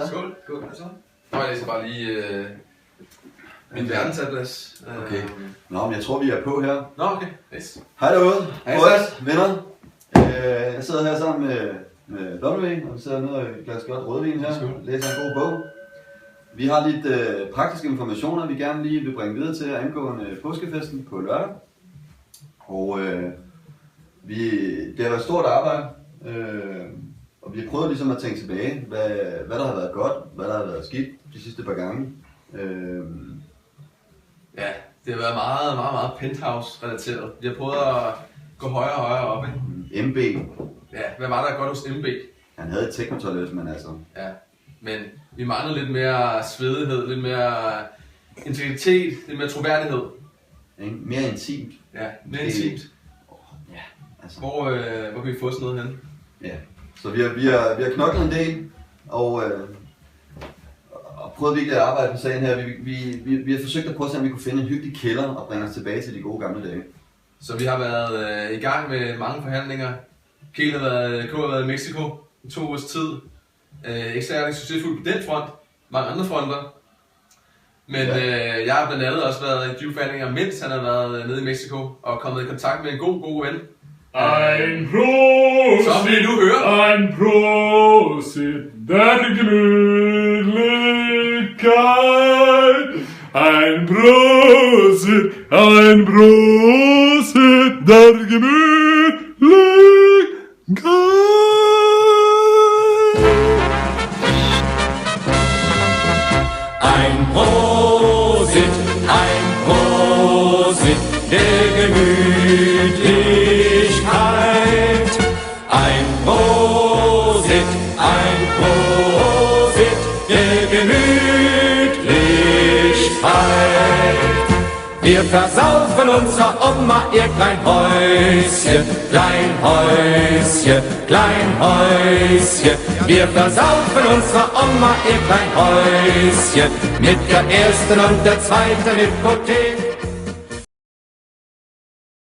Skål. Nå, jeg læser bare lige min verdensatlas. Okay. Nå, men jeg tror, vi er på her. Nå, okay. Yes. Hej derude. Hej, venner. Jeg sidder her sammen med W, og vi sidder nede og et glas godt rødvin her. Læser en god bog. Vi har lidt praktiske informationer, vi gerne lige vil bringe videre til angående påskefesten på lørdag. Og det har været et stort arbejde, og vi har prøvet ligesom at tænke tilbage, hvad der har været godt, hvad der har været skidt de sidste par gange. Ja, det har været meget penthouse-relateret. Vi har prøvet at gå højere og højere op, ikke? MB. Ja, hvad var der godt hos MB? Han havde et teknotoilet, men altså... Ja, men vi manglede lidt mere svedighed, lidt mere integritet, lidt mere troværdighed. Mere intimt. Ja, mere intimt. Ja, altså... Hvor kan vi få sådan noget hen? Ja, så vi har knoklet en del, og prøvet virkelig at arbejde på sagen her. Vi har forsøgt at prøve at se, om vi kunne finde en hyggelig kælder og bringe os tilbage til de gode gamle dage. Så vi har været i gang med mange forhandlinger. K har været i Mexico i 2 ugers tid. Ikke særlig succesfuld på den front, mange andre fronter. Men jeg har blandt andet også været i de forhandlinger, mens han har været nede i Mexico og kommet i kontakt med en god ven. Ein Prosit, som vi nu hører. Ein Prosit der Gemütlichkeit. Ein Prosit der Gemütlichkeit. Ein Prosit der Gemütlichkeit. Ein Prosit der Gemütlichkeit. Wir versaufen unserer Oma ihr klein Häuschen. Wir versaufen unserer Oma ihr klein Häuschen mit der ersten und der zweiten Hypothek.